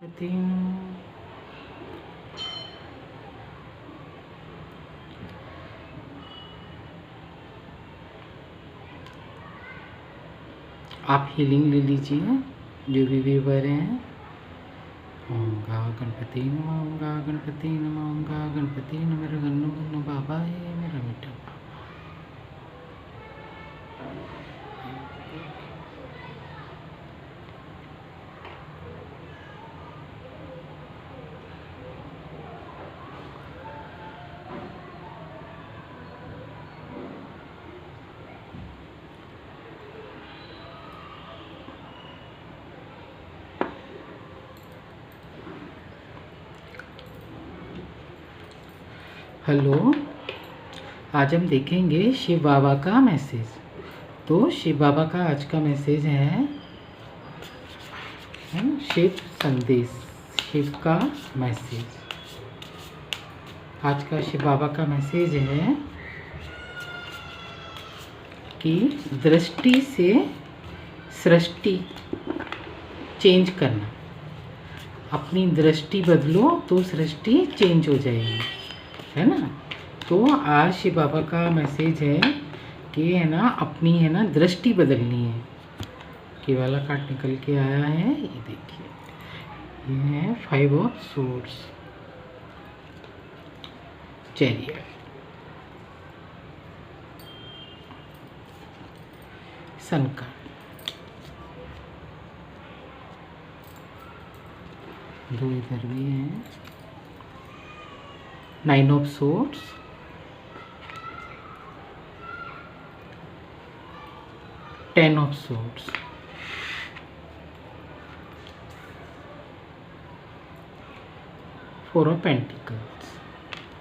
आप हीलिंग ले लीजिए जो भी व्यूवर हैं। ओम गा गणपति नमः, ओम गा गणपति नमः, ओम गा गणपति नमः। मेरा गन्नू गन्नू बाबा है, मेरा मीठा बाबा। हेलो, आज हम देखेंगे शिव बाबा का मैसेज। तो शिव बाबा का आज का मैसेज है शिव संदेश, शिव का मैसेज। आज का शिव बाबा का मैसेज है कि दृष्टि से सृष्टि चेंज करना। अपनी दृष्टि बदलो तो सृष्टि चेंज हो जाएगी, है ना। तो आज शिव बाबा का मैसेज है कि है ना अपनी है ना दृष्टि बदलनी है। ये वाला कार्ड निकल के आया है, ये देखिए, ये है 5 of swords, chariot, sun card, दो इधर भी हैं, 9 of swords, 10 of swords, 4 of pentacles,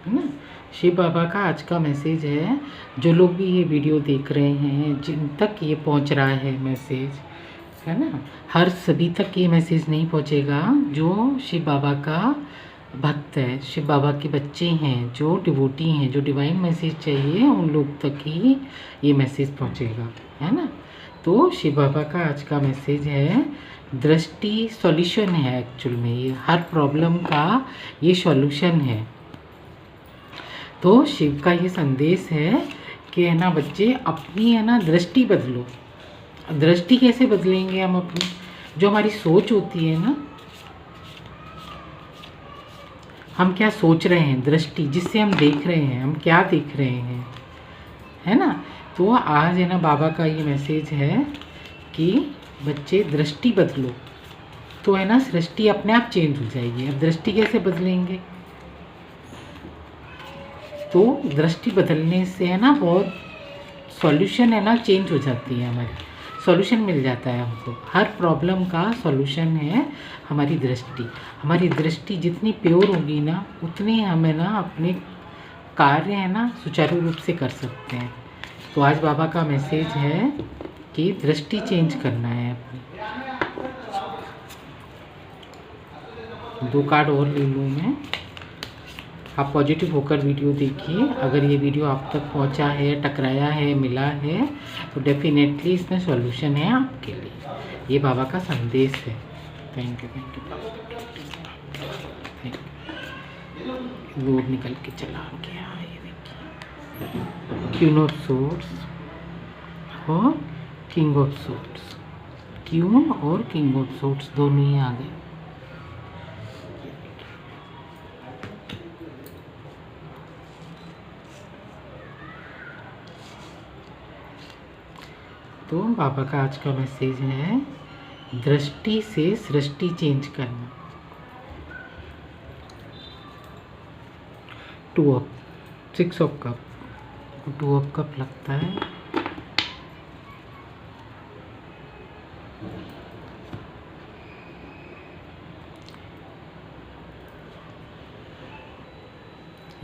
है ना। शिव बाबा का आज का मैसेज है, जो लोग भी ये वीडियो देख रहे हैं, जिन तक ये पहुंच रहा है मैसेज, है ना, हर सभी तक ये मैसेज नहीं पहुंचेगा। जो शिव बाबा का भक्त है, शिव बाबा के बच्चे हैं, जो डिवोटी हैं, जो डिवाइन मैसेज चाहिए, उन लोग तक ही ये मैसेज पहुंचेगा, है ना। तो शिव बाबा का आज का मैसेज है दृष्टि सॉल्यूशन है। एक्चुअल में ये हर प्रॉब्लम का ये सॉल्यूशन है। तो शिव का ये संदेश है कि है ना बच्चे, अपनी है ना दृष्टि बदलो। दृष्टि कैसे बदलेंगे हम अपनी? जो हमारी सोच होती है ना, हम क्या सोच रहे हैं, दृष्टि जिससे हम देख रहे हैं, हम क्या देख रहे हैं, है ना। तो आज है ना बाबा का ये मैसेज है कि बच्चे दृष्टि बदलो, तो है ना सृष्टि अपने आप चेंज हो जाएगी। अब दृष्टि कैसे बदलेंगे? तो दृष्टि बदलने से है ना बहुत सॉल्यूशन है ना चेंज हो जाती है, हमारी सॉल्यूशन मिल जाता है हमको। हर प्रॉब्लम का सॉल्यूशन है हमारी दृष्टि। हमारी दृष्टि जितनी प्योर होगी ना, उतनी हम है ना अपने कार्य है ना सुचारू रूप से कर सकते हैं। तो आज बाबा का मैसेज है कि दृष्टि चेंज करना है अपनी। 2 कार्ड और ले लूँ मैं। आप पॉजिटिव होकर वीडियो देखिए। अगर ये वीडियो आप तक पहुंचा है, टकराया है, मिला है, तो डेफिनेटली इसमें सॉल्यूशन है आपके लिए। ये बाबा का संदेश है। Thank you, thank you, thank you. Road निकल के चला गया, ये देखिए, क्वीन ऑफ सोर्ड्स और किंग ऑफ सोर्ड्स। क्वीन और किंग ऑफ सोर्ड्स दोनों ही आ गए। तो बाबा का आज का मैसेज है दृष्टि से सृष्टि चेंज करना। 6 ऑफ कप, 2 ऑफ कप लगता है।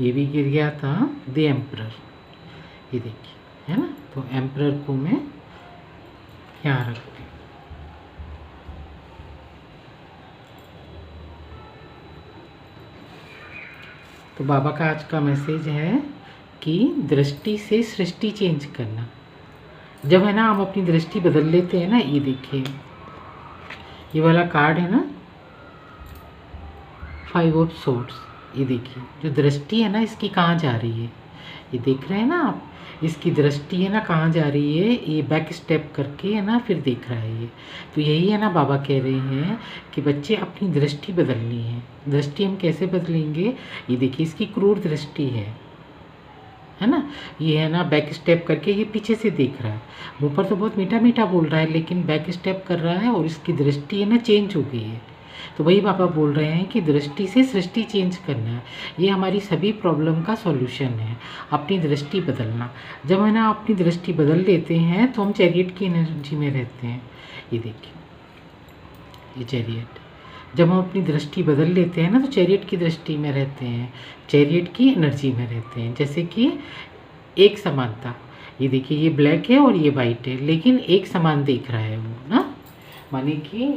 ये भी गिर गया था द एम्परर, ये देखिए, है ना। तो एम्परर को मैं यहाँ रखते हैं। तो बाबा का आज का मैसेज है कि दृष्टि से सृष्टि चेंज करना। जब है ना हम अपनी दृष्टि बदल लेते हैं ना, ये देखिए, ये वाला कार्ड है ना, फाइव ऑफ सोर्ड्स। ये देखिए जो दृष्टि है ना इसकी कहाँ जा रही है, ये देख रहे हैं ना आप, इसकी दृष्टि है ना कहाँ जा रही है, ये बैक स्टेप करके है ना फिर देख रहा है ये। तो यही है ना बाबा कह रहे हैं कि बच्चे अपनी दृष्टि बदलनी है। दृष्टि हम कैसे बदलेंगे, ये देखिए इसकी क्रूर दृष्टि है ना, ये है ना बैक स्टेप करके ये पीछे से देख रहा है। मुँह पर तो बहुत मीठा मीठा बोल रहा है लेकिन बैक स्टेप कर रहा है और इसकी दृष्टि है ना चेंज हो गई है। तो वही पापा बोल रहे हैं कि दृष्टि से सृष्टि चेंज करना है। ये हमारी सभी प्रॉब्लम का सॉल्यूशन है, अपनी दृष्टि बदलना। जब है ना अपनी दृष्टि बदल लेते हैं तो हम चैरियट की एनर्जी में रहते हैं। ये देखिए ये चैरियट, जब हम अपनी दृष्टि बदल लेते हैं ना तो चैरियट की दृष्टि में रहते हैं, चैरियट की एनर्जी में रहते हैं। जैसे कि एक समानता, ये देखिए ये ब्लैक है और ये वाइट है लेकिन एक समान देख रहा है वो ना, माने कि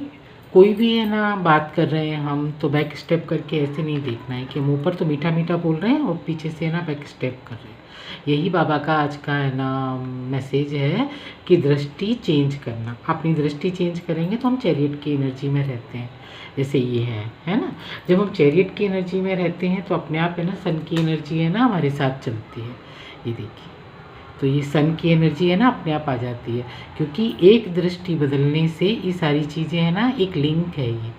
कोई भी है ना बात कर रहे हैं हम तो बैक स्टेप करके ऐसे नहीं देखना है कि मुंह पर तो मीठा मीठा बोल रहे हैं और पीछे से है ना बैक स्टेप कर रहे हैं। यही बाबा का आज का है ना मैसेज है कि दृष्टि चेंज करना। अपनी दृष्टि चेंज करेंगे तो हम चैरियट की एनर्जी में रहते हैं। जैसे ये है ना, जब हम चैरियट की एनर्जी में रहते हैं तो अपने आप है ना सन की एनर्जी है ना हमारे साथ चलती है। ये देखिए तो ये सन की एनर्जी है ना अपने आप आ जाती है, क्योंकि एक दृष्टि बदलने से ये सारी चीज़ें है ना एक लिंक है ये।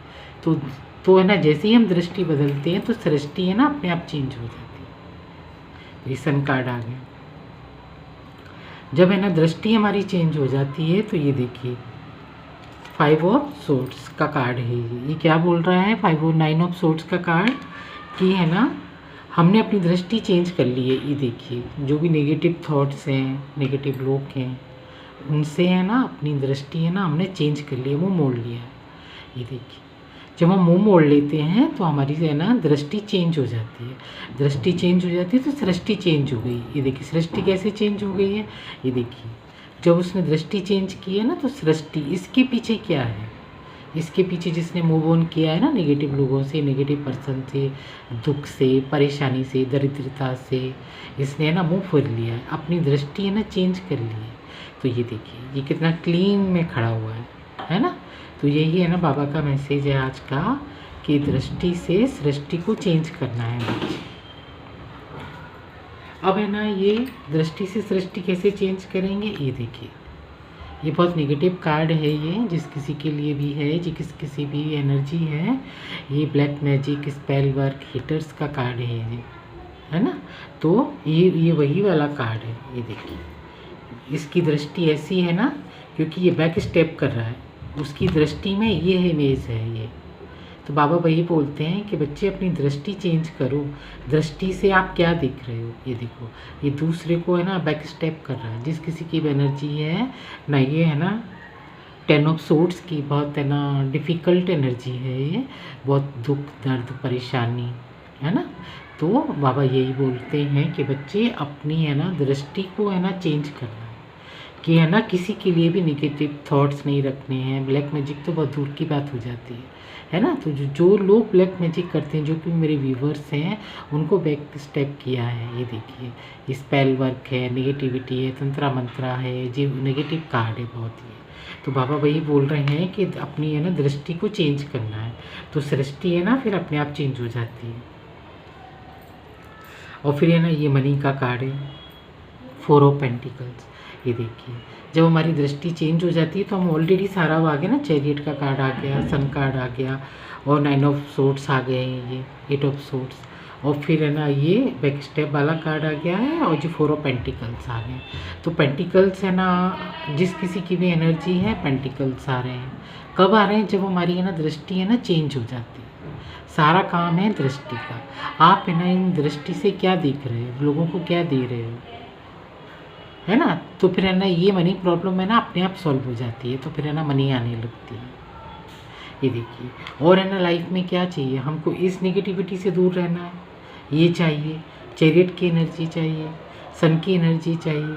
तो है ना जैसे ही हम दृष्टि बदलते हैं तो सृष्टि है ना अपने आप चेंज हो जाती है। ये सन कार्ड आ गया। जब है ना दृष्टि हमारी चेंज हो जाती है तो ये देखिए फाइव ऑफ सोर्ड्स का कार्ड है ये क्या बोल रहा है, फाइव और नाइन ऑफ सोर्ड्स का कार्ड कि है ना हमने अपनी दृष्टि चेंज कर ली है। ये देखिए जो भी नेगेटिव थॉट्स हैं, नेगेटिव लोग हैं, उनसे है ना अपनी दृष्टि है ना हमने चेंज कर लिया, मुँह मोड़ लिया है। ये देखिए जब हम मुँह मोड़ लेते हैं तो हमारी है ना दृष्टि चेंज हो जाती है। दृष्टि चेंज हो जाती है तो सृष्टि चेंज हो गई। ये देखिए सृष्टि कैसे चेंज हो गई है, ये देखिए जब उसने दृष्टि चेंज की है ना तो सृष्टि, इसके पीछे क्या है, इसके पीछे जिसने मूव ऑन किया है ना नेगेटिव लोगों से, नेगेटिव पर्सन से, दुख से, परेशानी से, दरिद्रता से, इसने है ना मुँह फेर लिया है, अपनी दृष्टि है ना चेंज कर ली है। तो ये देखिए ये कितना क्लीन में खड़ा हुआ है ना। तो यही है ना बाबा का मैसेज है आज का कि दृष्टि से सृष्टि को चेंज करना है बच्चे। अब है ना ये दृष्टि से सृष्टि कैसे चेंज करेंगे, ये देखिए ये बहुत नेगेटिव कार्ड है ये, जिस किसी के लिए भी है, जिस किसी भी एनर्जी है, ये black magic, spell work, hitters का कार्ड है ये, है ना। तो ये वही वाला कार्ड है। ये देखिए इसकी दृष्टि ऐसी है ना क्योंकि ये बैक स्टेप कर रहा है, उसकी दृष्टि में ये इमेज है ये। तो बाबा वही बोलते हैं कि बच्चे अपनी दृष्टि चेंज करो। दृष्टि से आप क्या देख रहे हो, ये देखो ये दूसरे को है ना बैक स्टेप कर रहा है। जिस किसी की भी एनर्जी है ना, ये है ना 10 ऑफ सोर्ड्स की बहुत है ना डिफ़िकल्ट एनर्जी है ये, बहुत दुख दर्द परेशानी है ना। तो बाबा यही बोलते हैं कि बच्चे अपनी है ना दृष्टि को है ना चेंज करना है, कि है ना किसी के लिए भी नेगेटिव थॉट्स नहीं रखने हैं। ब्लैक मैजिक तो बहुत दूर की बात हो जाती है ना। तो जो लोग ब्लैक मैजिक करते हैं, जो कि मेरे व्यूवर्स हैं, उनको बैक स्टेप किया है। ये देखिए स्पेल वर्क है, नेगेटिविटी है, तंत्रा मंत्रा है, जो नेगेटिव कार्ड है बहुत ही। तो बाबा वही बोल रहे हैं कि अपनी है ना दृष्टि को चेंज करना है, तो सृष्टि है ना फिर अपने आप चेंज हो जाती है। और फिर है ना ये मनी का कार्ड है, 4 ऑफ पेंटिकल्स। ये देखिए जब हमारी दृष्टि चेंज हो जाती है तो हम ऑलरेडी सारा आ गया ना, चैरियट का कार्ड आ गया, सन कार्ड आ गया और 9 ऑफ सोर्ड्स आ गए हैं, ये 8 ऑफ सोर्ड्स, और फिर है ना ये बैक स्टेप वाला कार्ड आ गया है और जो 4 ऑफ पेंटिकल्स आ गए। तो पेंटिकल्स है ना जिस किसी की भी एनर्जी है, पेंटिकल्स आ रहे हैं। कब आ रहे हैं, जब हमारी है ना दृष्टि है ना चेंज हो जाती है। सारा काम है दृष्टि का। आप है ना इन दृष्टि से क्या देख रहे हो, लोगों को क्या दे रहे हो, है ना। तो फिर है ना ये मनी प्रॉब्लम है ना अपने आप सॉल्व हो जाती है, तो फिर है ना मनी आने लगती है। ये देखिए और है ना लाइफ में क्या चाहिए हमको, इस नेगेटिविटी से दूर रहना है, ये चाहिए, चैरियट की एनर्जी चाहिए, सन की एनर्जी चाहिए,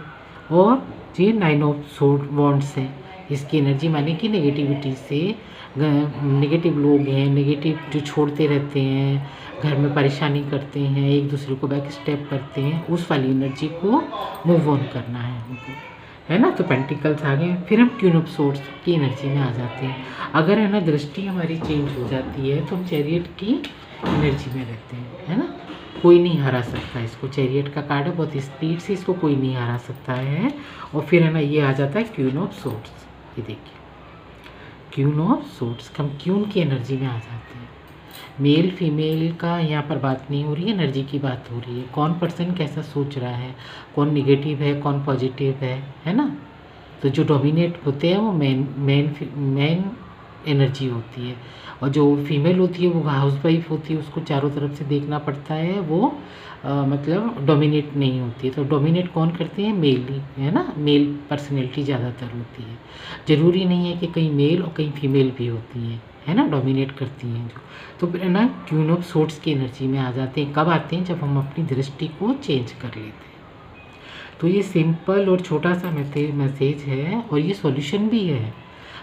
और ये 9 ऑफ सोर्ड वॉन्ड्स है, इसकी एनर्जी माने कि नेगेटिविटी से, नेगेटिव लोग हैं, नेगेटिव जो छोड़ते रहते हैं, घर में परेशानी करते हैं, एक दूसरे को बैक स्टेप करते हैं, उस वाली एनर्जी को मूव ऑन करना है हमको, है ना। तो पेंटिकल्स आ गए, फिर हम क्वीन ऑफ सोर्ड्स की एनर्जी में आ जाते हैं। अगर है ना दृष्टि हमारी चेंज हो जाती है तो हम चैरियट की एनर्जी में रहते हैं, है ना। कोई नहीं हरा सकता इसको, चैरियट का कार्ड है, बहुत स्पीड से इसको कोई नहीं हरा सकता है। और फिर है ना ये आ जाता है क्वीन ऑफ सोर्ड्स। ये देखिए क्वीन ऑफ सोर्ड्स, हम क्वीन की एनर्जी में आ जाते हैं। मेल फीमेल का यहाँ पर बात नहीं हो रही है, एनर्जी की बात हो रही है। कौन पर्सन कैसा सोच रहा है, कौन निगेटिव है कौन पॉजिटिव है ना। तो जो डोमिनेट होते हैं वो मेन एनर्जी होती है, और जो फीमेल होती है वो हाउसवाइफ होती है, उसको चारों तरफ से देखना पड़ता है, वो मतलब डोमिनेट नहीं होती है। तो डोमिनेट कौन करते हैं, मेल ही, है ना। मेल पर्सनैलिटी ज़्यादातर होती है, ज़रूरी नहीं है कि कहीं मेल और कहीं फीमेल भी होती हैं, है ना, डोमिनेट करती हैं जो। तो फिर है ना क्वीन ऑफ सोर्ड्स की एनर्जी में आ जाते हैं। कब आते हैं, जब हम अपनी दृष्टि को चेंज कर लेते हैं। तो ये सिंपल और छोटा सा मैसेज है, और ये सॉल्यूशन भी है।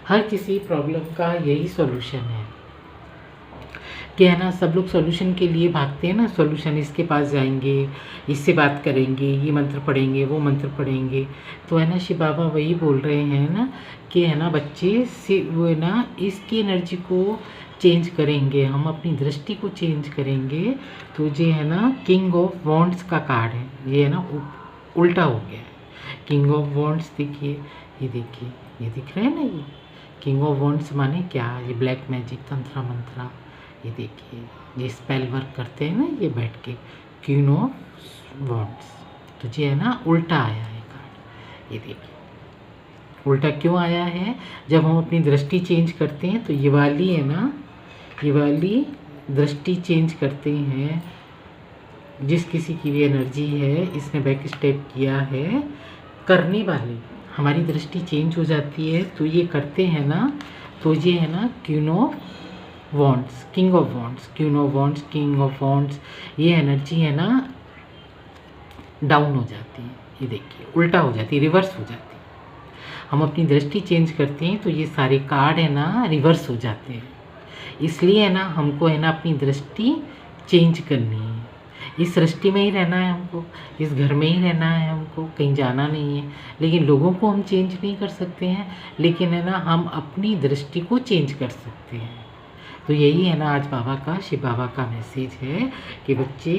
हर किसी प्रॉब्लम का यही सॉल्यूशन है कि है ना, सब लोग सॉल्यूशन के लिए भागते हैं ना। सॉल्यूशन, इसके पास जाएंगे, इससे बात करेंगे, ये मंत्र पढ़ेंगे, वो मंत्र पढ़ेंगे। तो है ना शिव बाबा वही बोल रहे हैं ना कि है ना बच्चे से वो है ना इसकी एनर्जी को चेंज करेंगे, हम अपनी दृष्टि को चेंज करेंगे। तो ये है ना किंग ऑफ वॉन्ड्स का कार्ड है, ये है ना उल्टा हो गया है। किंग ऑफ वॉन्ड्स देखिए, ये देखिए, ये दिख रहा है ना, ये किंग ऑफ वॉन्ड्स माने क्या, ये ब्लैक मैजिक, तंत्रा मंत्रा। ये देखिए ये स्पेल वर्क करते हैं ना ये बैठ के, क्वीन ऑफ वॉन्ड्स। तो ये है ना उल्टा आया है कार्ड। ये देखिए उल्टा क्यों आया है, जब हम अपनी दृष्टि चेंज करते हैं तो ये वाली है ना, ये वाली दृष्टि चेंज करते हैं। जिस किसी की भी एनर्जी है, इसने बैक स्टेप किया है, करने वाले हमारी दृष्टि चेंज हो जाती है। तो ये करते हैं ना, तो ये है ना queen of wands, king of wands, queen of wands, king of wands. ये एनर्जी है ना डाउन हो जाती है, ये देखिए उल्टा हो जाती है, रिवर्स हो जाती है। हम अपनी दृष्टि चेंज करते हैं तो ये सारे कार्ड है ना रिवर्स हो जाते हैं। इसलिए है ना हमको है ना अपनी दृष्टि चेंज करनी है। इस सृष्टि में ही रहना है हमको, इस घर में ही रहना है हमको, कहीं जाना नहीं है। लेकिन लोगों को हम चेंज नहीं कर सकते हैं, लेकिन है ना हम अपनी दृष्टि को चेंज कर सकते हैं। तो यही है ना आज बाबा का, शिव बाबा का मैसेज है कि बच्चे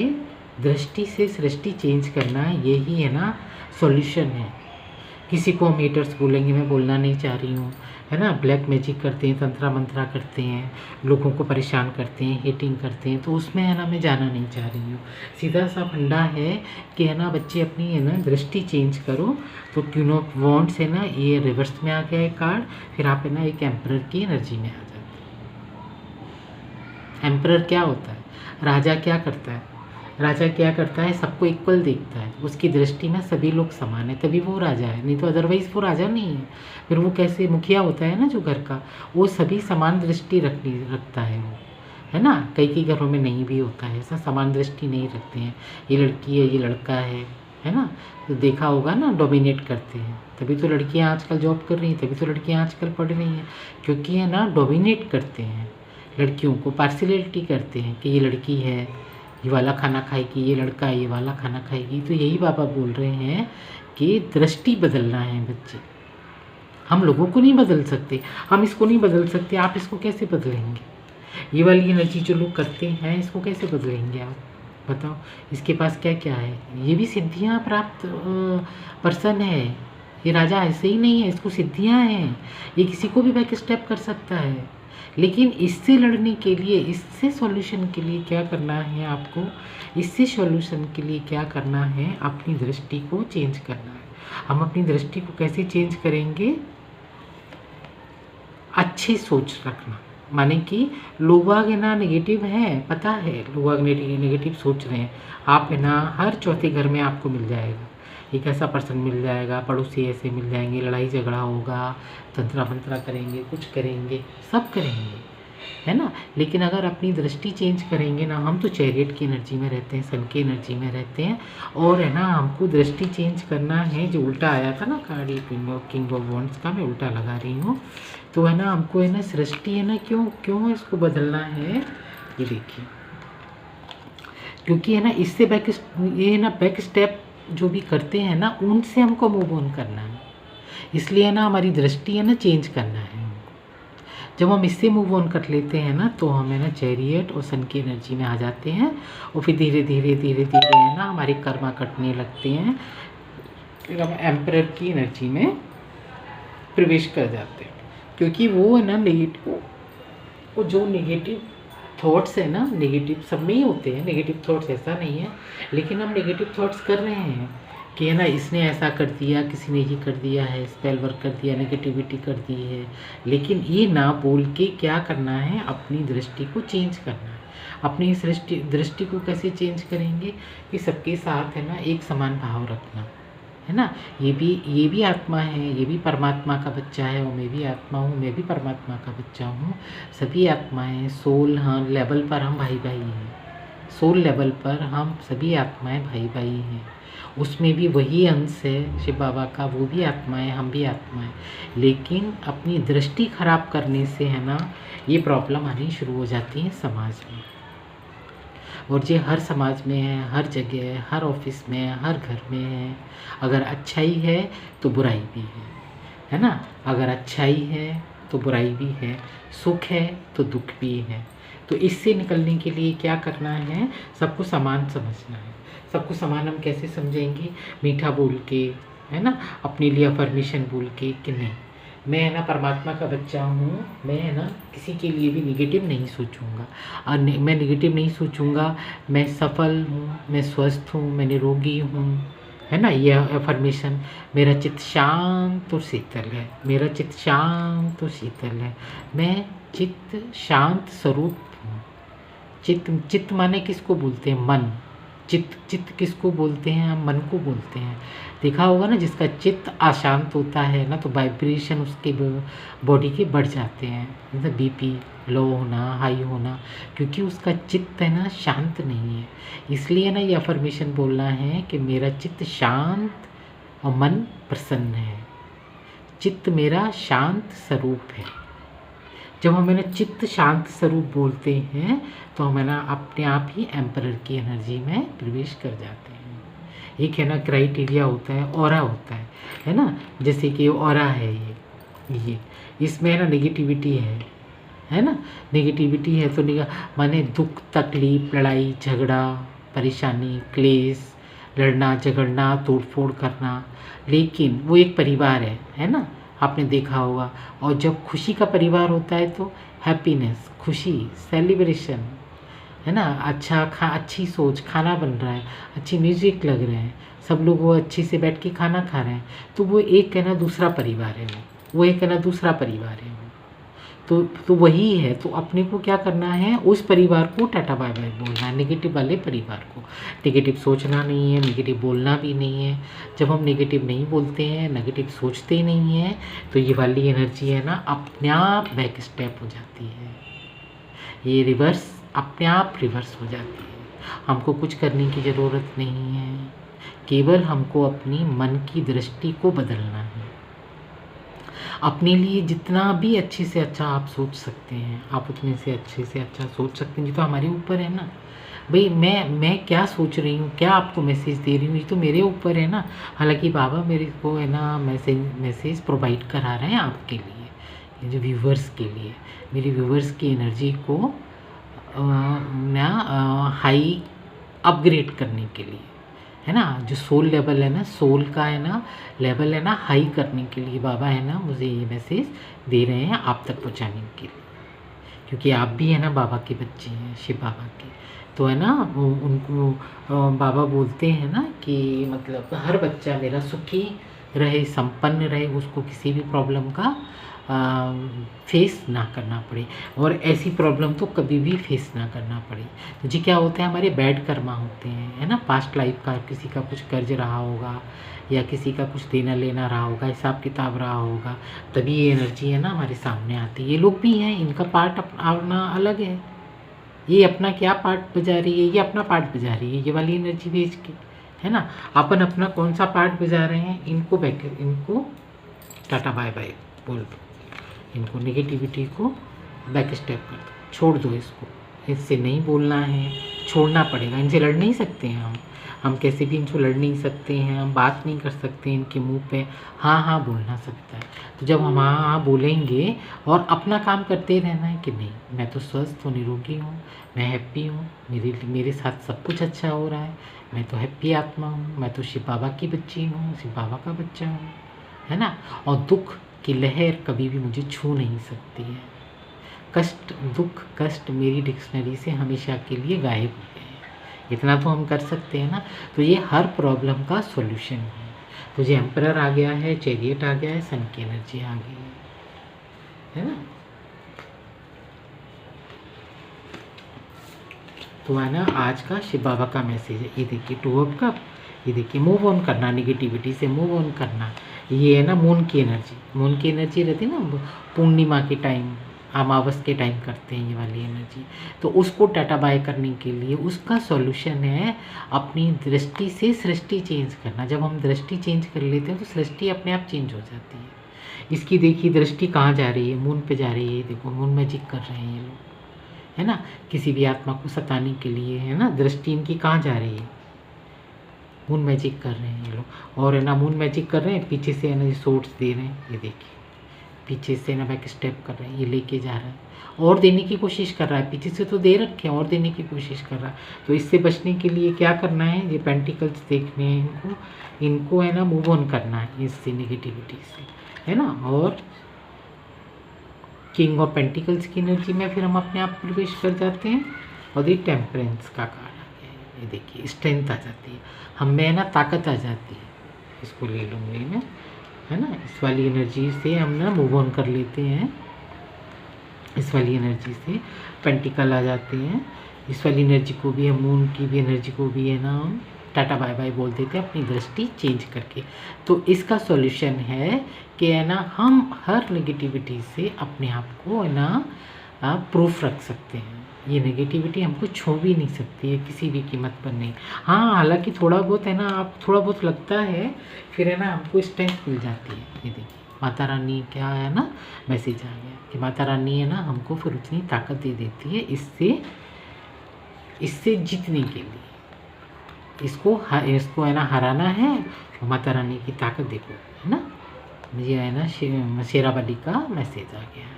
दृष्टि से सृष्टि चेंज करना, यही है ना सॉल्यूशन है। किसी को हम हेटर्स बोलेंगे, मैं बोलना नहीं चाह रही हूँ, है ना। ब्लैक मैजिक करते हैं, तंत्रा मंत्रा करते हैं, लोगों को परेशान करते हैं, हेटिंग करते हैं, तो उसमें है ना मैं जाना नहीं चाह रही हूँ। सीधा सा फंडा है कि है ना बच्चे अपनी है ना दृष्टि चेंज करो। तो क्वीन ऑफ वॉन्ड्स है ना ये रिवर्स में आ गया है कार्ड, फिर आप है ना एक एम्परर की एनर्जी में आ जाते हैं। एम्परर क्या होता है, राजा क्या करता है, राजा क्या करता है, सबको इक्वल देखता है, उसकी दृष्टि में सभी लोग समान है, तभी वो राजा है, नहीं तो अदरवाइज़ वो राजा नहीं है। फिर वो कैसे, मुखिया होता है ना जो घर का, वो सभी समान दृष्टि रखता है वो, है ना। कई घरों में नहीं भी होता है ऐसा, समान दृष्टि नहीं रखते हैं, ये लड़की है ये लड़का है ना। तो देखा होगा ना डोमिनेट करते हैं, तभी तो लड़कियाँ आजकल जॉब कर रही हैं, तभी तो लड़कियाँ आजकल पढ़ रही हैं, क्योंकि है ना डोमिनेट करते हैं लड़कियों को, पार्शियलिटी करते हैं कि ये लड़की है ये वाला खाना खाएगी, ये लड़का है ये वाला खाना खाएगी। तो यही बाबा बोल रहे हैं कि दृष्टि बदलना है बच्चे। हम लोगों को नहीं बदल सकते, हम इसको नहीं बदल सकते, आप इसको कैसे बदलेंगे। ये वाली एनर्जी जो लोग करते हैं इसको कैसे बदलेंगे आप बताओ। इसके पास क्या क्या है, ये भी सिद्धियाँ प्राप्त पर्सन है, ये राजा ऐसे ही नहीं है, इसको सिद्धियाँ हैं, ये किसी को भी बैक स्टेप कर सकता है। लेकिन इससे लड़ने के लिए, इससे सॉल्यूशन के लिए क्या करना है आपको, इससे सॉल्यूशन के लिए क्या करना है, अपनी दृष्टि को चेंज करना है। हम अपनी दृष्टि को कैसे चेंज करेंगे, अच्छी सोच रखना, माने कि लोग है ना नेगेटिव हैं, पता है लोग नेगेटिव सोच रहे हैं, आप है ना हर चौथे घर में आपको मिल जाएगा एक ऐसा पर्सन मिल जाएगा, पड़ोसी ऐसे मिल जाएंगे, लड़ाई झगड़ा होगा, तंत्रा मंत्रा करेंगे, कुछ करेंगे, सब करेंगे, है ना। लेकिन अगर अपनी दृष्टि चेंज करेंगे ना, हम तो चैरियट की एनर्जी में रहते हैं, सन की एनर्जी में रहते हैं, और है ना हमको दृष्टि चेंज करना है। जो उल्टा आया था ना कार्ड, ये किंग ऑफ वॉन्ड्स का मैं उल्टा लगा रही हूँ, तो है ना हमको है ना सृष्टि है ना क्यों इसको बदलना है, ये देखिए, क्योंकि है ना इससे ये है ना बैक स्टेप जो भी करते हैं ना, उनसे हमको मूव ऑन करना है। इसलिए ना हमारी दृष्टि है ना चेंज करना है हमको। जब हम इससे मूव ऑन कर लेते हैं ना तो हमें ना चैरियट और सन की एनर्जी में आ जाते हैं और फिर धीरे धीरे धीरे धीरे है ना हमारे कर्मा कटने लगते हैं, फिर हम एम्परर की एनर्जी में प्रवेश कर जाते हैं। क्योंकि वो है ना नेगेटिव, वो जो नेगेटिव थॉट्स है ना, नेगेटिव सब में ही होते हैं नेगेटिव थॉट्स, ऐसा नहीं है, लेकिन हम नेगेटिव थॉट्स कर रहे हैं कि है ना इसने ऐसा कर दिया, किसी ने ये कर दिया है, स्पेल वर्क कर दिया, नेगेटिविटी कर दी है। लेकिन ये ना बोल के क्या करना है, अपनी दृष्टि को चेंज करना है। अपनी इस दृष्टि को कैसे चेंज करेंगे कि सबके साथ है ना एक समान भाव रखना है ना। ये भी आत्मा है, ये भी परमात्मा का बच्चा है, और मैं भी आत्मा हूँ, मैं भी परमात्मा का बच्चा हूँ। सभी आत्माएं सोल हाँ लेवल पर हम भाई भाई हैं, सोल लेवल पर हम सभी आत्माएं भाई भाई हैं। उसमें भी वही अंश है शिव बाबा का, वो भी आत्माएं, हम भी आत्माएं। लेकिन अपनी दृष्टि खराब करने से है ना ये प्रॉब्लम आनी शुरू हो जाती है समाज में। और ये हर समाज में है, हर जगह है, हर ऑफिस में है, हर घर में है। अगर अच्छाई है तो बुराई भी है ना। अगर अच्छाई है तो बुराई भी है, सुख है तो दुख भी है। तो इससे निकलने के लिए क्या करना है, सबको समान समझना है। सबको समान हम कैसे समझेंगे, मीठा बोल के है ना, अपने लिए अफर्मेशन बोल के कि नहीं मैं है ना परमात्मा का बच्चा हूँ, मैं है ना किसी के लिए भी निगेटिव नहीं सोचूंगा। और मैं निगेटिव नहीं सोचूंगा, मैं सफल हूँ, मैं स्वस्थ हूँ, मैं निरोगी हूँ, है ना। यह अफर्मेशन, मेरा चित्त शांत और शीतल है, मेरा चित्त शांत और शीतल है, मैं चित्त शांत स्वरूप हूँ। चित्त माने किसको बोलते हैं, मन। चित्त किसको बोलते हैं, हम मन को बोलते हैं। देखा होगा ना, जिसका चित्त अशांत होता है ना तो वाइब्रेशन उसके बॉडी के बढ़ जाते हैं, जैसे बीपी लो होना, हाई होना, क्योंकि उसका चित्त है ना शांत नहीं है। इसलिए ना ये अफर्मेशन बोलना है कि मेरा चित्त शांत और मन प्रसन्न है, चित्त मेरा शांत स्वरूप है। जब हम ना चित्त शांत स्वरूप बोलते हैं तो हम ना अपने आप ही एम्परर की एनर्जी में प्रवेश कर जाते हैं। एक है ना क्राइटेरिया होता है, ऑरा होता है ना। जैसे कि ऑरा है ये इसमें है ना नेगेटिविटी है ना। नेगेटिविटी है तो माने दुख, तकलीफ, लड़ाई झगड़ा, परेशानी, क्लेश, लड़ना झगड़ना, तोड़फोड़ करना। लेकिन वो एक परिवार है ना, आपने देखा होगा। और जब खुशी का परिवार होता है तो हैप्पीनेस, खुशी, सेलिब्रेशन, है ना। अच्छी सोच, खाना बन रहा है, अच्छी म्यूजिक लग रहे हैं, सब लोग वो अच्छे से बैठ के खाना खा रहे हैं, तो वो एक है ना दूसरा परिवार है, वो एक है ना दूसरा परिवार है। तो वही है। तो अपने को क्या करना है, उस परिवार को टाटा बाय बाय बोलना है, नेगेटिव वाले परिवार को। नेगेटिव सोचना नहीं है, नेगेटिव बोलना भी नहीं है। जब हम नेगेटिव नहीं बोलते हैं, नेगेटिव सोचते नहीं हैं, तो ये वाली एनर्जी है ना अपने आप बैक स्टेप हो जाती है, ये रिवर्स अपने आप रिवर्स हो जाती है। हमको कुछ करने की ज़रूरत नहीं है, केवल हमको अपनी मन की दृष्टि को बदलना है। अपने लिए जितना भी अच्छे से अच्छा आप सोच सकते हैं, आप उतने से अच्छे से अच्छा सोच सकते हैं। ये तो हमारे ऊपर है ना भाई, मैं क्या सोच रही हूँ, क्या आपको मैसेज दे रही हूँ, ये तो मेरे ऊपर है ना। हालांकि बाबा मेरे को है ना मैसेज प्रोवाइड करा रहे हैं आपके लिए, ये जो व्यूवर्स के लिए, मेरी व्यूवर्स की एनर्जी को ना हाई अपग्रेड करने के लिए, है ना। जो सोल लेवल है ना, सोल का है ना लेवल है ना हाई करने के लिए बाबा है ना मुझे ये मैसेज दे रहे हैं आप तक पहुंचाने के लिए। क्योंकि आप भी है ना बाबा के बच्चे हैं, शिव बाबा के। तो है ना उनको बाबा बोलते हैं ना कि मतलब हर बच्चा मेरा सुखी रहे, संपन्न रहे, उसको किसी भी प्रॉब्लम का फेस ना करना पड़े, और ऐसी प्रॉब्लम तो कभी भी फेस ना करना पड़े। तो जी क्या होता है, हमारे बैड कर्मा होते हैं, है ना। पास्ट लाइफ का किसी का कुछ कर्ज रहा होगा, या किसी का कुछ देना लेना रहा होगा, हिसाब किताब रहा होगा, तभी ये एनर्जी है ना हमारे सामने आती है। ये लोग भी हैं, इनका पार्ट अपना अलग है, ये अपना क्या पार्ट बजा रही है, ये अपना पार्ट बजा रही है, ये वाली एनर्जी भेज के, है ना। अपन अपना कौन सा पार्ट बजा रहे हैं, इनको टाटा बाय बाय बोल दो, इनको नेगेटिविटी को बैक स्टेप कर दो, छोड़ दो, इसको इससे नहीं बोलना है, छोड़ छोड़ना पड़ेगा। इनसे लड़ नहीं सकते हैं हम कैसे भी इनसे लड़ नहीं सकते हैं, हम बात नहीं कर सकते इनके मुंह पे हाँ हाँ बोलना सकता है। तो जब हम हाँ हाँ बोलेंगे और अपना काम करते रहना है कि नहीं मैं तो स्वस्थ हूँ, निरोगी हूँ, मैं हैप्पी हूँ, मेरे साथ सब कुछ अच्छा हो रहा है, मैं तो हैप्पी आत्मा हूँ, मैं तो शिव बाबा की बच्ची हूँ, शिव बाबा का बच्चा हूँ, है ना। और दुख की लहर कभी भी मुझे छू नहीं सकती है। कष्ट, दुख, कष्ट मेरी डिक्शनरी से हमेशा के लिए गायब हो गए हैं। इतना तो हम कर सकते हैं ना। तो ये हर प्रॉब्लम का सॉल्यूशन है। तो ये एम्परर आ गया है, चैरियट आ गया है, सन की एनर्जी आ गई है ना। तो है ना आज का शिव बाबा का मैसेज है। ये देखिए 2 ऑफ कप, ये देखिए मूव ऑन करना, निगेटिविटी से मूव ऑन करना। ये है ना मून की एनर्जी रहती है ना, पूर्णिमा के टाइम, अमावस के टाइम करते हैं ये वाली एनर्जी। तो उसको टाटा बाय करने के लिए उसका सॉल्यूशन है अपनी दृष्टि से सृष्टि चेंज करना। जब हम दृष्टि चेंज कर लेते हैं तो सृष्टि अपने आप चेंज हो जाती है। इसकी देखिए दृष्टि कहाँ जा रही है, मून पे जा रही है। देखो मून मैजिक कर रहे हैं ये लोग, है ना, किसी भी आत्मा को सताने के लिए, है ना। दृष्टि इनकी कहाँ जा रही है, मून मैजिक कर रहे हैं ये लोग। और है ना मून मैजिक कर रहे हैं, पीछे से है ना सोर्स दे रहे हैं। ये देखिए पीछे से ना बैक स्टेप कर रहे हैं, ये लेके जा रहा है और देने की कोशिश कर रहा है। पीछे से तो दे रखे हैं और देने की कोशिश कर रहा है। तो इससे बचने के लिए क्या करना है, ये पेंटिकल्स देखने हैं इनको है ना मूव ऑन करना है इससे, नेगेटिविटी से, है ना। और किंग ऑफ पेंटिकल्स की एनर्जी में फिर हम अपने आप प्रवेश कर जाते हैं। और ये टेम्परेंस का कार्ड आ गया है, ये देखिए स्ट्रेंथ आ जाती है, हम में ना ताकत आ जाती है। इसको ले लूँगी मैं, है ना। इस वाली एनर्जी से हम ना मूव ऑन कर लेते हैं। इस वाली एनर्जी से पेंटिकल आ जाते हैं। इस वाली एनर्जी को भी हम, मून की भी एनर्जी को भी है ना हम टाटा बाय बाय बोल देते हैं अपनी दृष्टि चेंज करके। तो इसका सॉल्यूशन है कि है ना हम हर नेगेटिविटी से अपने आप को है ना प्रूफ रख सकते हैं। ये नेगेटिविटी हमको छू भी नहीं सकती है किसी भी कीमत पर नहीं। हाँ हालांकि थोड़ा बहुत है ना, आप थोड़ा बहुत लगता है, फिर है ना हमको स्ट्रेंथ मिल जाती है। ये देखिए माता रानी क्या है ना मैसेज आ गया कि माता रानी है ना हमको फिर उतनी ताकत दे देती है इससे जीतने के लिए। इसको है ना हराना है, माता रानी की ताकत देखो, है ना। मुझे है ना शेरावाली का मैसेज आ गया है।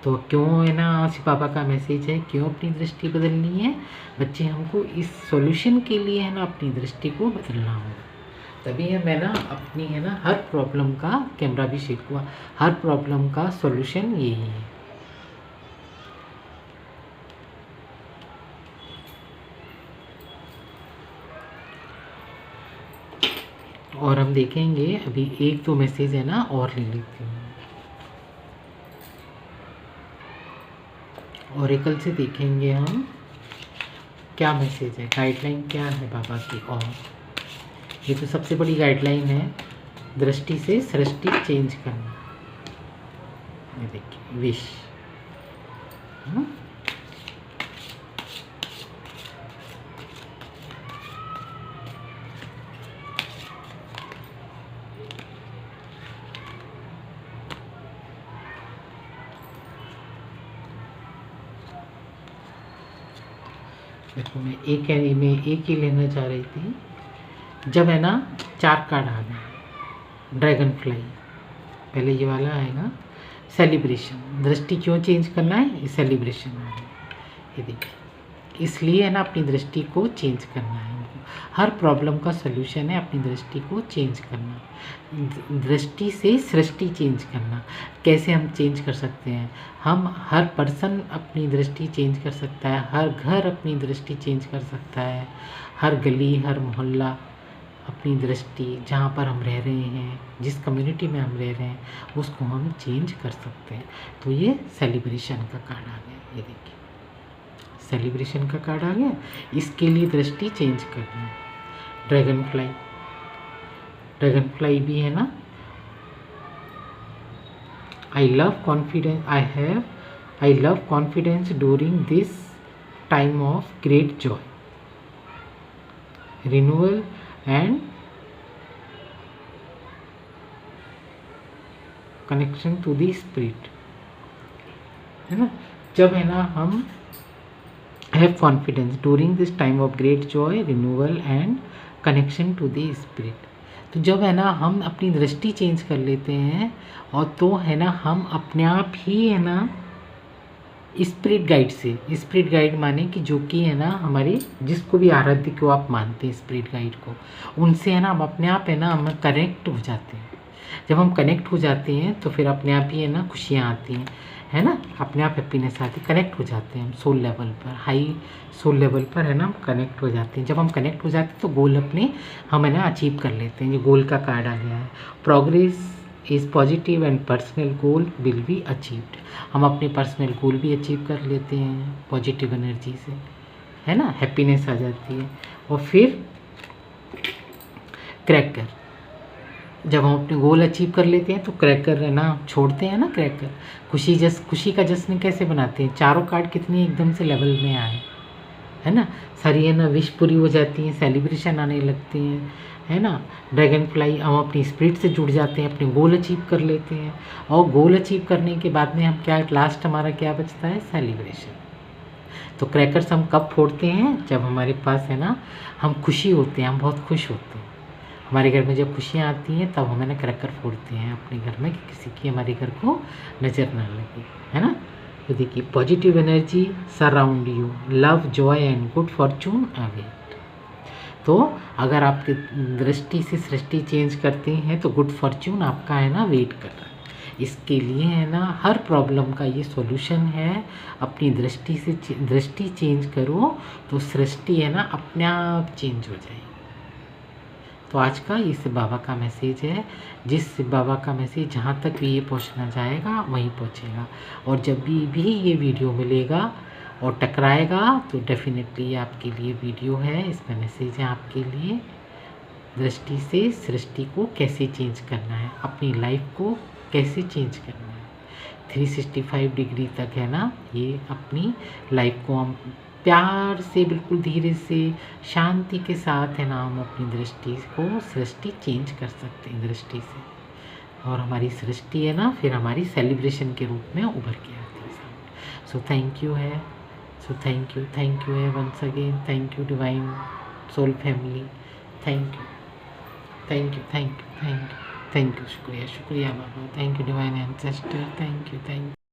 तो क्यों है ना शिव बाबा का मैसेज है, क्यों अपनी दृष्टि बदलनी है बच्चे, हमको इस सॉल्यूशन के लिए है ना अपनी दृष्टि को बदलना होगा। तभी है मैं ना अपनी है ना हर प्रॉब्लम का, कैमरा भी शेक हुआ, हर प्रॉब्लम का सॉल्यूशन यही है। और हम देखेंगे अभी 1-2 मैसेज है ना और ले लेती हूँ। ऑरेकल से देखेंगे हम क्या मैसेज है, गाइडलाइन क्या है बाबा की। और ये तो सबसे बड़ी गाइडलाइन है, दृष्टि से सृष्टि चेंज करना। ये देखिए विश, देखो मैं एक ही लेना चाह रही थी। जब है ना 4 कार्ड आ गए, ड्रैगन फ्लाई पहले ये वाला आएगा, सेलिब्रेशन। दृष्टि क्यों चेंज करना है, ये सेलिब्रेशन आ गया। ये देखिए इसलिए है ना अपनी दृष्टि को चेंज करना है हमको। हर प्रॉब्लम का सलूशन है अपनी दृष्टि को चेंज करना, दृष्टि से सृष्टि चेंज करना। कैसे हम चेंज कर सकते हैं, हम हर पर्सन अपनी दृष्टि चेंज कर सकता है, हर घर अपनी दृष्टि चेंज कर सकता है, हर गली हर मोहल्ला अपनी दृष्टि, जहाँ पर हम रह रहे हैं, जिस कम्युनिटी में हम रह रहे हैं उसको हम चेंज कर सकते हैं। तो ये सेलिब्रेशन का कार्ड आ गया, ये देखिए सेलिब्रेशन का कार्ड आ गया। इसके लिए दृष्टि चेंज करना है। ड्रैगन फ्लाई भी है ना, I love confidence during this time of great joy, renewal and connection to the spirit, है ना। जब है ना हम have confidence during this time of great joy renewal and connection to the spirit. तो जब है ना हम अपनी दृष्टि चेंज कर लेते हैं और तो है ना हम अपने आप ही है ना स्पिरिट गाइड से, स्पिरिट गाइड माने कि जो कि है ना हमारे जिसको भी आराध्य को आप मानते हैं स्पिरिट गाइड को, उनसे है ना हम अपने आप है ना हम कनेक्ट हो जाते हैं। जब हम कनेक्ट हो जाते हैं तो फिर अपने आप ही है ना खुशियाँ आती हैं, है ना, अपने आप हैप्पीनेस आती है, कनेक्ट हो जाते हैं हम सोल लेवल पर, हाई सोल लेवल पर है ना हम कनेक्ट हो जाते हैं। जब हम कनेक्ट हो जाते हैं तो गोल अपने हम है ना अचीव कर लेते हैं। ये गोल का कार्ड आ गया है, progress is positive and personal goal will be achieved. हम अपने पर्सनल गोल भी अचीव कर लेते हैं पॉजिटिव एनर्जी से, है ना, हैप्पीनेस आ जाती है। और फिर क्रैकर, जब हम अपने गोल अचीव कर लेते हैं तो क्रैकर है ना छोड़ते हैं ना, क्रैकर खुशी का जश्न कैसे बनाते हैं। चारों कार्ड कितनी एकदम से लेवल में आए, है ना, सारी है ना विश पूरी हो जाती है, सेलिब्रेशन आने लगते हैं, है ना। ड्रैगन फ्लाई हम अपनी स्पिरिट से जुड़ जाते हैं, अपने गोल अचीव कर लेते हैं। और गोल अचीव करने के बाद में हम क्या, लास्ट हमारा क्या बचता है, सेलिब्रेशन। तो क्रैकर्स हम कब फोड़ते हैं, जब हमारे पास है ना हम खुशी होते हैं, हम बहुत खुश होते हैं, हमारे घर में जब खुशियाँ आती हैं तब हम है ना क्रैकर फोड़ते हैं अपने घर में कि किसी की हमारे घर को नज़र ना लगे, है ना। तो देखिए positive energy surround you, love Joy and good Fortune await. तो अगर आपकी दृष्टि से सृष्टि चेंज करते हैं तो गुड फॉर्चून आपका है ना वेट कर रहा है। इसके लिए है ना हर प्रॉब्लम का ये सॉल्यूशन है, अपनी दृष्टि चेंज करो तो सृष्टि है ना अपने आप चेंज हो जाएगी। तो आज का ये शिव बाबा का मैसेज है, जिस शिव बाबा का मैसेज जहाँ तक भी ये पहुँचना चाहेगा वहीं पहुँचेगा। और जब भी ये वीडियो मिलेगा और टकराएगा तो डेफिनेटली ये आपके लिए वीडियो है, इसमें मैसेज है आपके लिए। दृष्टि से सृष्टि को कैसे चेंज करना है, अपनी लाइफ को कैसे चेंज करना है, 365 डिग्री तक है ना, ये अपनी लाइफ को हम प्यार से बिल्कुल धीरे से शांति के साथ है ना हम अपनी दृष्टि को सृष्टि चेंज कर सकते हैं दृष्टि से। और हमारी सृष्टि है ना फिर हमारी सेलिब्रेशन के रूप में उभर के आती है सामने। सो थैंक यू है, सो थैंक यू है once again, thank you divine soul family, thank you thank you thank you thank you thank you, शुक्रिया शुक्रिया बाबा, thank you divine ancestor, thank you.